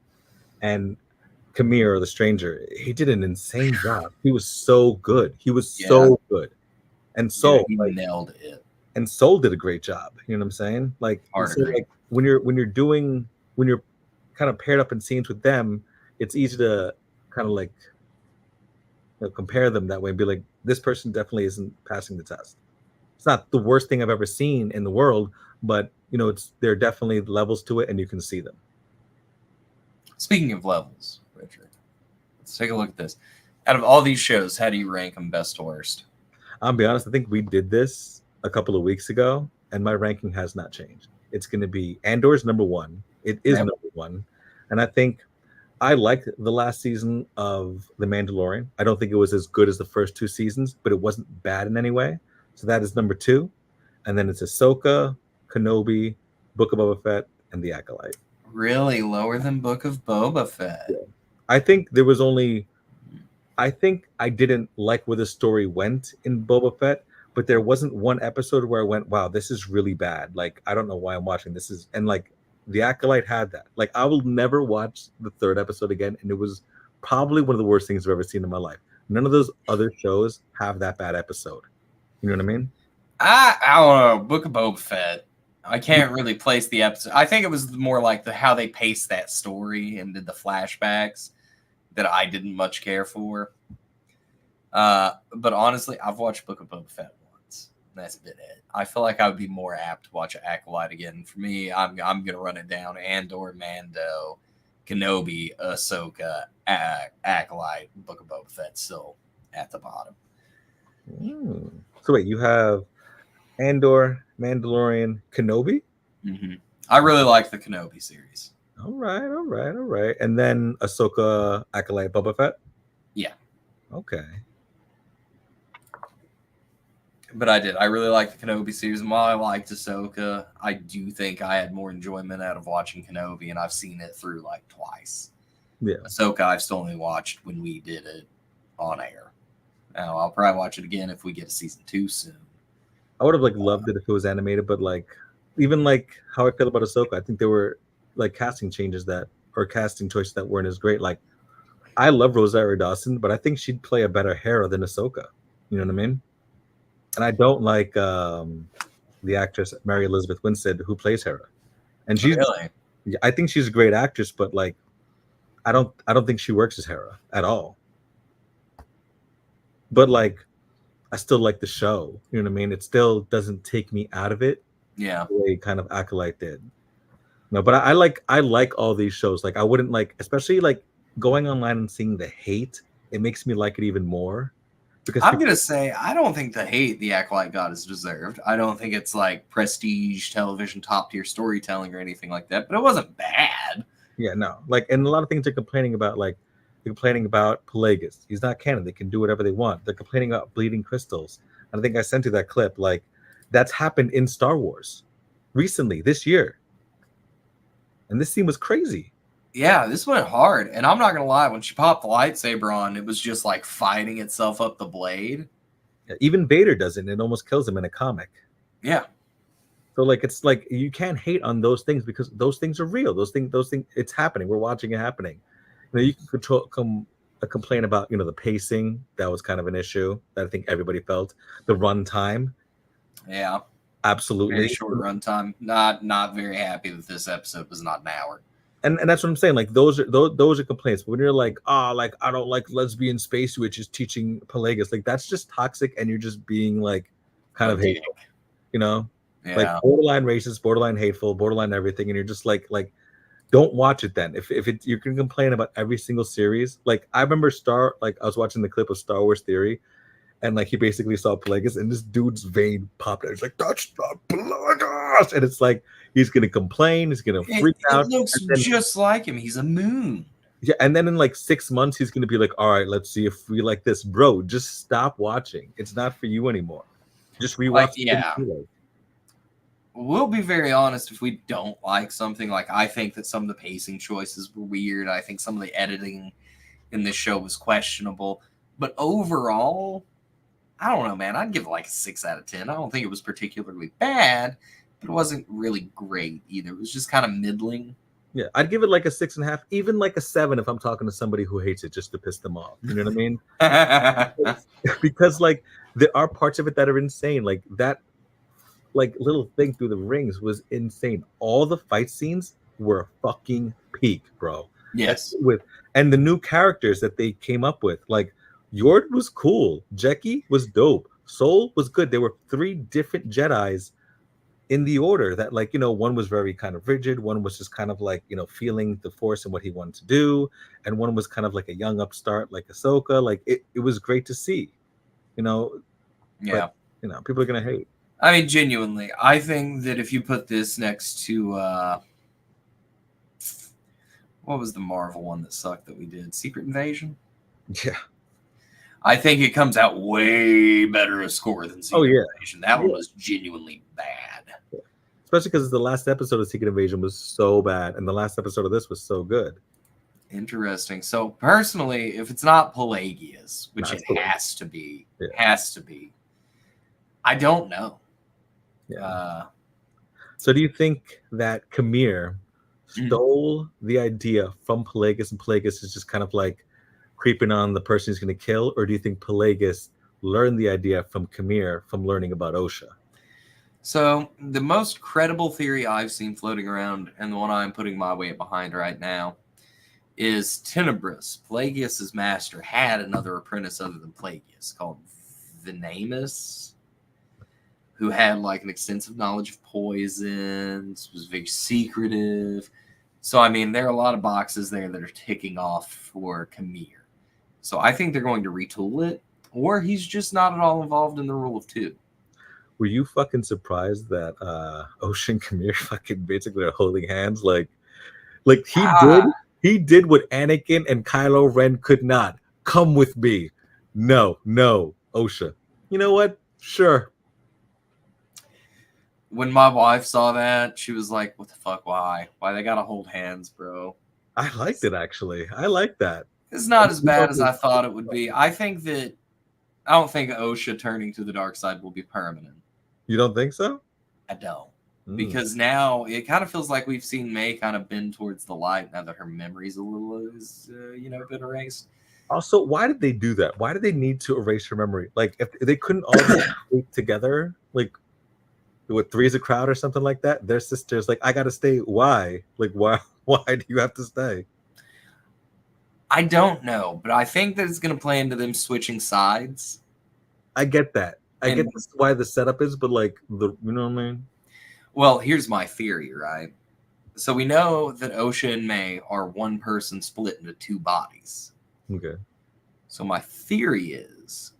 And Kamir, the stranger, he did an insane job. He was so good. He was so good. And so he nailed it. And Soul did a great job. You know what I'm saying? Like, so, like when you're kind of paired up in scenes with them, it's easy to kind of like compare them that way and be like, this person definitely isn't passing the test. It's not the worst thing I've ever seen in the world, but there are definitely levels to it, and you can see them. Speaking of levels, Richard, let's take a look at this. Out of all these shows, how do you rank them best to worst? I'll be honest, I think we did this a couple of weeks ago, and my ranking has not changed. It's going to be Andor's number one. It is number one. And I think I liked the last season of The Mandalorian. I don't think it was as good as the first two seasons, but it wasn't bad in any way. So that is number two. And then it's Ahsoka, Kenobi, Book of Boba Fett, and The Acolyte. Really? Lower than Book of Boba Fett? Yeah. I think there was only... I think I didn't like where the story went in Boba Fett, but there wasn't one episode where I went, wow, this is really bad. Like, I don't know why I'm watching this. And like, The Acolyte had that. Like, I will never watch the third episode again, and it was probably one of the worst things I've ever seen in my life. None of those other shows have that bad episode. You know what I mean? I don't know. Book of Boba Fett. I can't really place the episode. I think it was more like how they paced that story and did the flashbacks that I didn't much care for. But honestly, I've watched Book of Boba Fett once. That's been it. I feel like I would be more apt to watch Acolyte again. For me, I'm gonna run it down. Andor, Mando, Kenobi, Ahsoka, Acolyte, Book of Boba Fett still at the bottom. So wait, you have Andor, Mandalorian, Kenobi? Mm-hmm. I really like the Kenobi series. All right. And then Ahsoka, Acolyte, Boba Fett? Yeah. Okay. But I did. I really liked the Kenobi series. And while I liked Ahsoka, I do think I had more enjoyment out of watching Kenobi, and I've seen it through like twice. Yeah. Ahsoka, I've still only watched when we did it on air. Now, I'll probably watch it again if we get a season 2 soon. I would have loved it if it was animated, but even how I feel about Ahsoka, I think there were casting changes or casting choices that weren't as great. Like, I love Rosario Dawson, but I think she'd play a better Hera than Ahsoka. You know what I mean? And I don't like the actress Mary Elizabeth Winstead who plays Hera. And she's really? I think she's a great actress, but I don't think she works as Hera at all. But I still like the show. You know what I mean? It still doesn't take me out of it. Yeah. The way kind of Acolyte did. No, but I like all these shows. I wouldn't especially going online and seeing the hate. It makes me like it even more. Because I'm gonna say I don't think the hate the Acolyte got is deserved. I don't think it's prestige television, top tier storytelling or anything like that. But it wasn't bad. Yeah, no. And a lot of things they're complaining about, they're complaining about Pelagus. He's not canon. They can do whatever they want. They're complaining about bleeding crystals. And I think I sent you that clip. That's happened in Star Wars. recently this year, and this scene was crazy. Yeah, this went hard, and I'm not gonna lie. When she popped the lightsaber on, it was just like fighting itself up the blade. Even Vader does it, and it almost kills him in a comic. Yeah, So like it's like you can't hate on those things because those things are real. Those things, it's happening. We're watching it happening. You can complain about the pacing. That was kind of an issue that I think everybody felt. The runtime, yeah, absolutely. very short runtime. Not very happy that this episode was not an hour. And that's what I'm saying. Like those are complaints. But when you're like, like I don't like lesbian space witches teaching Pelagus, like that's just toxic, and you're just being like kind of hateful, Yeah. like borderline racist, borderline hateful, borderline everything, and you're just like don't watch it then. If you can complain about every single series, like I remember I was watching the clip of Star Wars Theory, and like he basically saw Plagueis, and this dude's vein popped out. He's like, "That's not Plagueis," and it's like he's gonna complain, he's gonna freak out. It looks just like him. He's a moon. Yeah, and then in like 6 months, he's gonna be like, "All right, let's see if we like this, bro. Just stop watching. It's not for you anymore. Just rewatch." Yeah. We'll be very honest. If we don't like something, like I think that some of the pacing choices were weird. I think some of the editing in this show was questionable. But overall, I don't know, man. I'd give it like a 6 out of 10. I don't think it was particularly bad, but it wasn't really great either. It was just kind of middling. Yeah, I'd give it like a 6.5, even like a 7 if I'm talking to somebody who hates it just to piss them off. You know what I mean? Because like there are parts of it that are insane. Like that like little thing through the rings was insane. All the fight scenes were fucking peak, bro. Yes. And the new characters that they came up with, like Yord was cool, Jeki was dope, Soul was good. There were 3 different Jedis in the order that like one was very kind of rigid, one was just kind of like feeling the Force and what he wanted to do, and one was kind of like a young upstart like Ahsoka. Like it was great to see, Yeah. But, people are gonna hate. I mean, genuinely, I think that if you put this next to what was the Marvel one that sucked that we did? Secret Invasion? Yeah. I think it comes out way better a score than Secret Invasion. That one was genuinely bad. Especially because the last episode of Secret Invasion was so bad, and the last episode of this was so good. Interesting. So personally, if it's not Pelagius, which it has to be, I don't know. Yeah. So do you think that Kamir stole the idea from Pelagus, and Pelagus is just kind of like creeping on the person he's going to kill, or do you think Pelagus learned the idea from Kamir from learning about Osha? So the most credible theory I've seen floating around, and the one I'm putting my weight behind right now, is Tenebris. Pelagius's master had another apprentice other than Pelagius called Venamus, who had like an extensive knowledge of poisons, was very secretive. So, I mean, there are a lot of boxes there that are ticking off for Kamir. So I think they're going to retool it, or he's just not at all involved in the rule of 2. Were you fucking surprised that Osha and Kamir fucking basically are holding hands? Like he did what Anakin and Kylo Ren could not. Come with me. No, Osha. You know what? Sure. When my wife saw that, she was like, what the fuck, why? Why they gotta hold hands, bro? I liked it, actually. I like that. It's not as bad as I thought it would be. I don't think Osha turning to the dark side will be permanent. You don't think so? I don't. Because now it kind of feels like we've seen May kind of bend towards the light now that her memory's a little, been erased. Also, why did they do that? Why did they need to erase her memory? Like, if they couldn't all stay together, like, what, three's a crowd or something like that? Their sister's like, I gotta stay. Why? Like, why do you have to stay? I don't know, but I think that it's going to play into them switching sides. I get that. I get why the setup is, but like, you know what I mean? Well, here's my theory, right? So we know that Osha and May are one person split into 2 bodies. Okay. So my theory is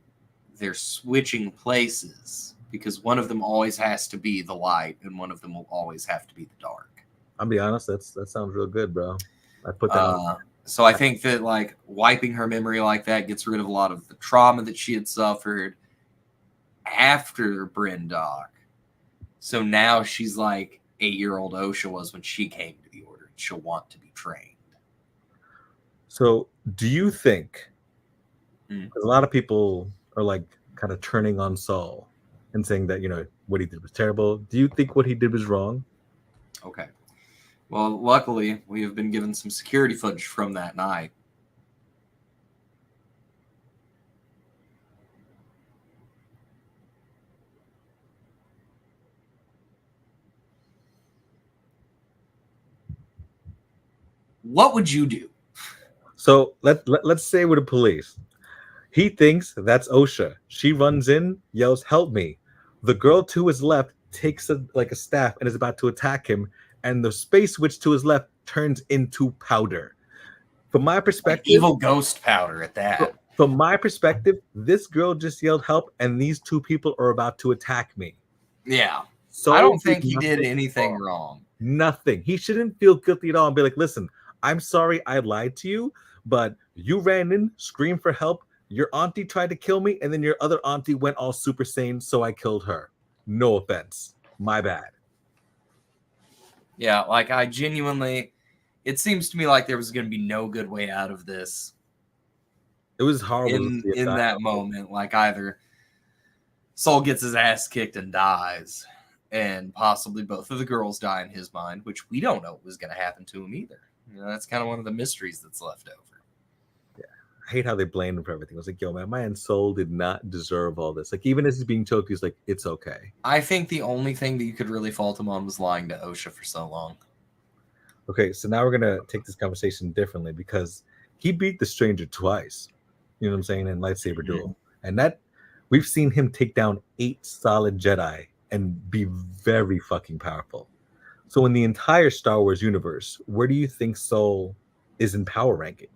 they're switching places because one of them always has to be the light and one of them will always have to be the dark. I'll be honest, that sounds real good, bro. I put that on. So I think that like wiping her memory like that gets rid of a lot of the trauma that she had suffered after Bryndock. So now she's like 8-year-old Osha was when she came to the order. She'll want to be trained. So, do you think? Because a lot of people are like kind of turning on Saul and saying that what he did was terrible. Do you think what he did was wrong? Okay. Well, luckily, we have been given some security footage from that night. What would you do? So let's say with the police. He thinks that's Osha. She runs in, yells, "Help me!" The girl to his left takes a staff and is about to attack him, and the space witch to his left turns into powder. From my perspective, evil ghost powder at that. From my perspective, this girl just yelled help, and these two people are about to attack me. Yeah. So I don't think he did anything wrong. Nothing. He shouldn't feel guilty at all and be like, listen, I'm sorry I lied to you, but you ran in, screamed for help. Your auntie tried to kill me, and then your other auntie went all super sane, so I killed her. No offense. My bad. Yeah, like I genuinely, it seems to me like there was going to be no good way out of this. It was horrible in that moment. Like either Saul gets his ass kicked and dies, and possibly both of the girls die in his mind, which we don't know what was going to happen to him either. That's kind of one of the mysteries that's left over. Yeah, I hate how they blamed him for everything. I was like, yo, man Soul did not deserve all this. Like, even as he's being choked, he's like, it's okay. I think the only thing that you could really fault him on was lying to Osha for so long. Okay, so now we're going to take this conversation differently because he beat the stranger twice, you know what I'm saying, in lightsaber duel. And that, we've seen him take down 8 solid Jedi and be very fucking powerful. So in the entire Star Wars universe, where do you think Soul is in power ranking?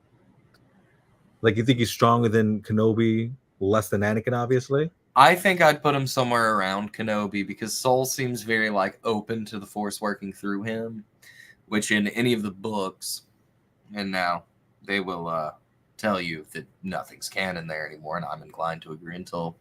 Like, you think he's stronger than Kenobi, less than Anakin, obviously? I think I'd put him somewhere around Kenobi because Soul seems very like open to the Force working through him, which in any of the books, and now they will tell you that nothing's canon there anymore, and I'm inclined to agree until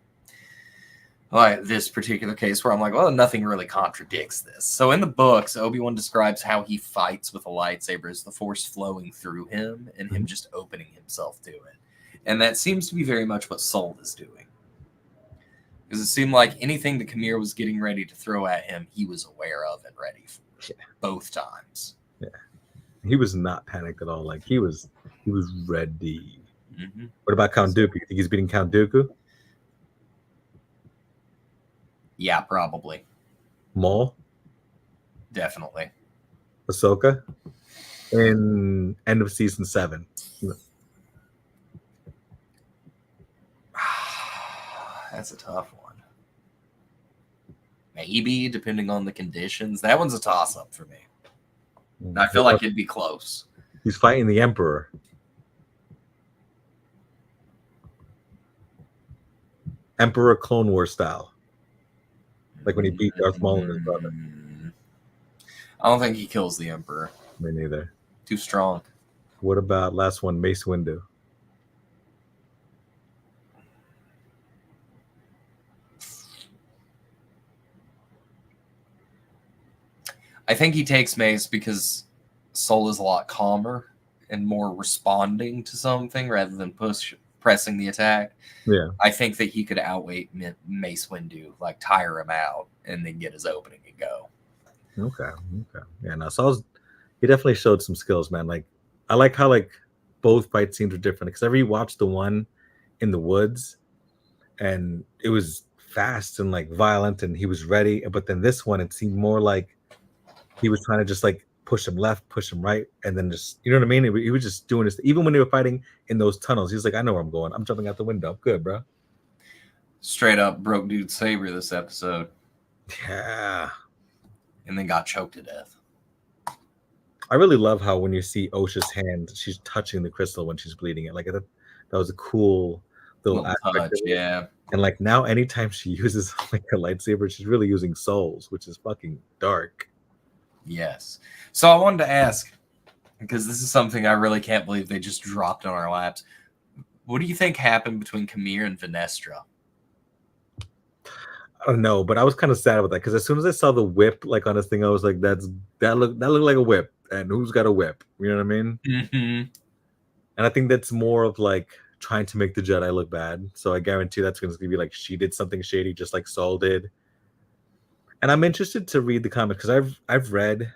this particular case where I'm like, well, nothing really contradicts this. So in the books, Obi-Wan describes how he fights with a lightsaber as the Force flowing through him and him just opening himself to it. And that seems to be very much what Soul is doing. Because it seemed like anything that Kamir was getting ready to throw at him, he was aware of and ready for both times. Yeah. He was not panicked at all. Like, he was ready. Mm-hmm. What about Count Dooku? You think he's beating Count Dooku? Yeah, probably. Maul? Definitely. Ahsoka? In end of season 7. That's a tough one. Maybe, depending on the conditions. That one's a toss-up for me. I feel like it'd be close. He's fighting the Emperor. Emperor Clone War style. Like when he beat Darth Maul and his brother. I don't think he kills the Emperor. Me neither. Too strong. What about last one, Mace Windu? I think he takes Mace because Soul is a lot calmer and more responding to something rather than pressing the attack. Yeah. I think that he could outweight Mace Windu, like tire him out and then get his opening and go. Okay. Yeah, no, he definitely showed some skills, man. Like, I like how like both fight scenes were different because I rewatched the one in the woods and it was fast and like violent and he was ready. But then this one, it seemed more like he was trying to just like push him left, push him right, and then just, you know what I mean? He was just doing this. Even when they were fighting in those tunnels, he was like, I know where I'm going. I'm jumping out the window. I'm good, bro. Straight up broke dude's saber this episode. Yeah. And then got choked to death. I really love how when you see Osha's hand, she's touching the crystal when she's bleeding it. Like that was a cool little touch, yeah. And like now, anytime she uses like a lightsaber, she's really using souls, which is fucking dark. Yes. So I wanted to ask, because this is something I really can't believe they just dropped on our laps. What do you think happened between Kamir and Venestra? I don't know, but I was kind of sad with that because as soon as I saw the whip like on this thing, I was like, that looked like a whip, and who's got a whip? You know what I mean? Mm-hmm. And I think that's more of like trying to make the Jedi look bad. So I guarantee that's going to be like she did something shady, just like Saul did. And I'm interested to read the comics because I've read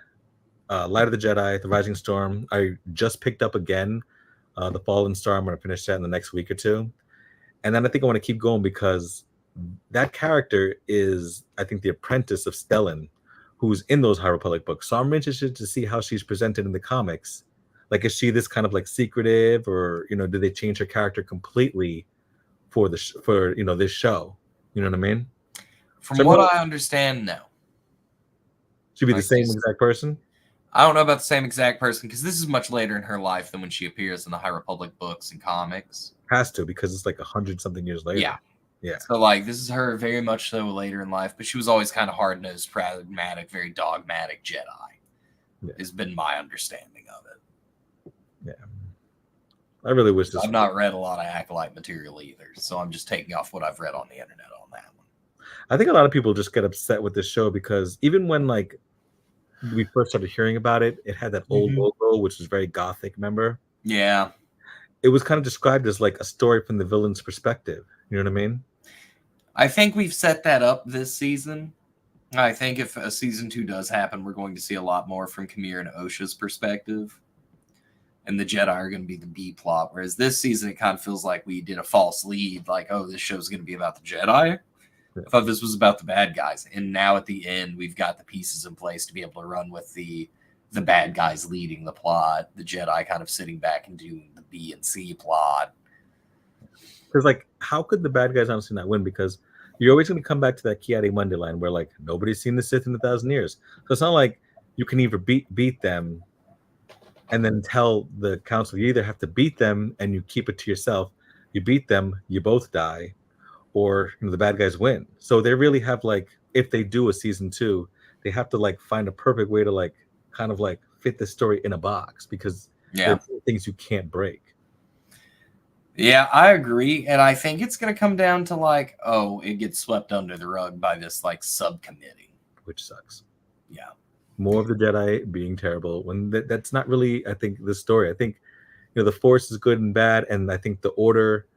Light of the Jedi, The Rising Storm. I just picked up again The Fallen Star. I'm going to finish that in the next week or two. And then I think I want to keep going because that character is, I think, the apprentice of Stellan, who's in those High Republic books. So I'm interested to see how she's presented in the comics. Like, is she this kind of like secretive, or do they change her character completely for this show? You know what I mean? From what I understand, no. She'd be the same exact person. I don't know about the same exact person because this is much later in her life than when she appears in the High Republic books and comics. Has to, because it's like 100-something years later. Yeah. So like this is her very much so later in life, but she was always kind of hard-nosed, pragmatic, very dogmatic Jedi. Yeah. Has been my understanding of it. Yeah. I really wish this. I've not read a lot of Acolyte material either, so I'm just taking off what I've read on the internet on that one. I think a lot of people just get upset with this show because even when like we first started hearing about it, it had that old logo, which was very gothic, remember? Yeah. It was kind of described as like a story from the villain's perspective. You know what I mean? I think we've set that up this season. I think if a season 2 does happen, we're going to see a lot more from Kamir and Osha's perspective. And the Jedi are going to be the B plot. Whereas this season, it kind of feels like we did a false lead. Like, oh, this show's going to be about the Jedi. Yeah. I thought this was about the bad guys. And now at the end, we've got the pieces in place to be able to run with the bad guys leading the plot. The Jedi kind of sitting back and doing the B and C plot. Because, like, how could the bad guys honestly not win? Because you're always going to come back to that Ki-Adi Mundi line where, like, nobody's seen the Sith in 1,000 years. So it's not like you can either beat them and then tell the council you either have to beat them and you keep it to yourself. You beat them, you both die, or the bad guys win. So they really have, like, if they do a season 2, they have to, like, find a perfect way to, like, kind of, like, fit the story in a box because there are things you can't break. Yeah, I agree. And I think it's going to come down to like, oh, it gets swept under the rug by this like subcommittee. Which sucks. Yeah. More of the Jedi being terrible when that's not really, I think, the story. I think, the Force is good and bad. And I think the Order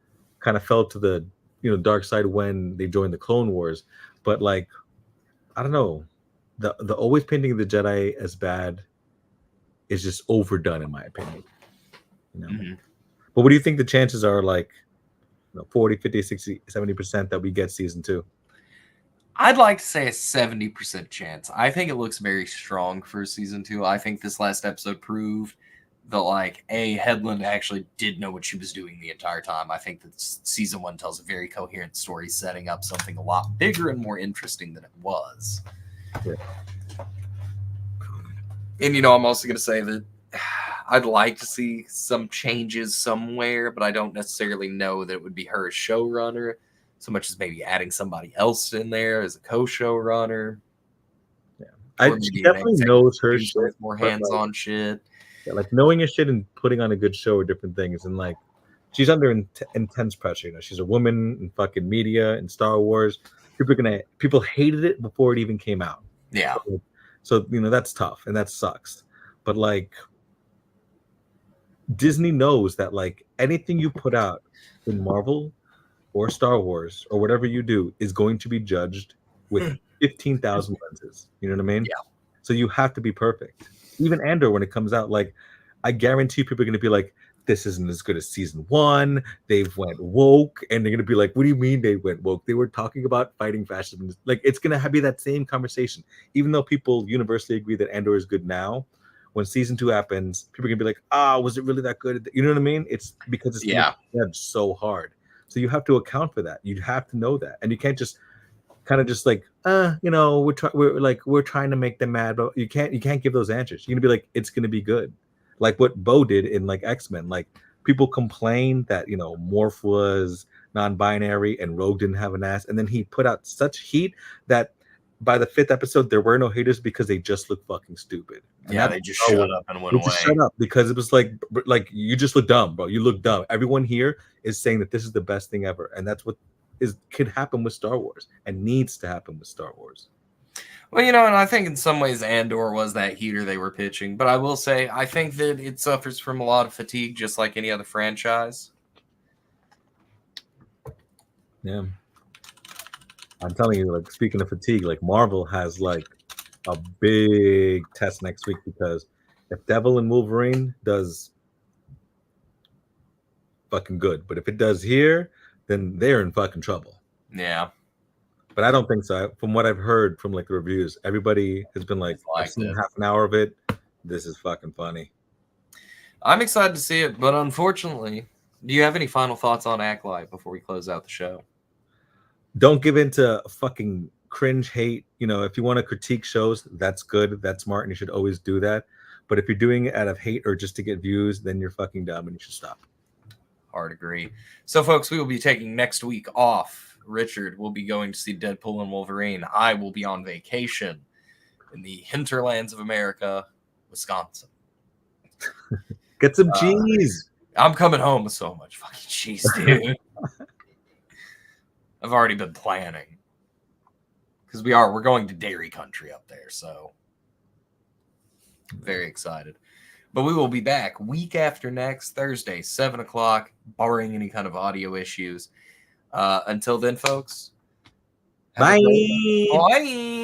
kind of fell to the, dark side when they joined the Clone Wars. But like, I don't know, the always painting the Jedi as bad is just overdone in my opinion. Mm-hmm. But what do you think the chances are, like, 40, 50, 60, 70% that we get season 2? I'd like to say a 70% chance. I think it looks very strong for season 2. I think this last episode proved that, like, Headland actually did know what she was doing the entire time. I think that season 1 tells a very coherent story, setting up something a lot bigger and more interesting than it was. Yeah. And, I'm also going to say that I'd like to see some changes somewhere, but I don't necessarily know that it would be her as showrunner so much as maybe adding somebody else in there as a co-showrunner. Yeah, she definitely knows her shit. More hands-on shit. Yeah, like knowing your shit and putting on a good show are different things. And like, she's under intense pressure. She's a woman in fucking media and Star Wars. People hated it before it even came out. Yeah. So that's tough and that sucks. But like, Disney knows that like anything you put out in Marvel or Star Wars or whatever you do is going to be judged with 15,000 lenses. You know what I mean? Yeah. So you have to be perfect. Even Andor, when it comes out, like I guarantee people are going to be like, this isn't as good as season 1. They've went woke, and they're going to be like, what do you mean they went woke? They were talking about fighting fascism. Like it's going to be that same conversation. Even though people universally agree that Andor is good now, when season 2 happens, people are gonna be like, was it really that good? You know what I mean? It's because it's judged so hard. So you have to account for that. You have to know that. And you can't just kind of just like, we're trying to make them mad, but you can't give those answers. You're gonna be like, it's gonna be good. Like what Bo did in like X-Men. Like people complained that, Morph was non-binary and Rogue didn't have an ass. And then he put out such heat that by the 5th episode, there were no haters because they just looked fucking stupid. And they just shut up and went away. Just shut up because it was like you just look dumb, bro. You look dumb. Everyone here is saying that this is the best thing ever, and that's what could happen with Star Wars and needs to happen with Star Wars. Well, and I think in some ways Andor was that heater they were pitching. But I will say, I think that it suffers from a lot of fatigue, just like any other franchise. Yeah. I'm telling you, like, speaking of fatigue, like, Marvel has, like, a big test next week, because if Devil and Wolverine does fucking good, but if it does here, then they're in fucking trouble. Yeah. But I don't think so. From what I've heard from, like, the reviews, everybody has been like, I've seen half an hour of it. This is fucking funny. I'm excited to see it, but unfortunately, do you have any final thoughts on Acolyte before we close out the show? Don't give in to fucking cringe hate. If you want to critique shows, that's good. That's smart, and you should always do that. But if you're doing it out of hate or just to get views, then you're fucking dumb and you should stop. Hard agree. So, folks, we will be taking next week off. Richard will be going to see Deadpool and Wolverine. I will be on vacation in the hinterlands of America, Wisconsin. Get some cheese. I'm coming home with so much fucking cheese, dude. I've already been planning. Because we're going to dairy country up there, so very excited. But we will be back week after next, Thursday, 7 o'clock, barring any kind of audio issues. Until then, folks. Bye. Bye.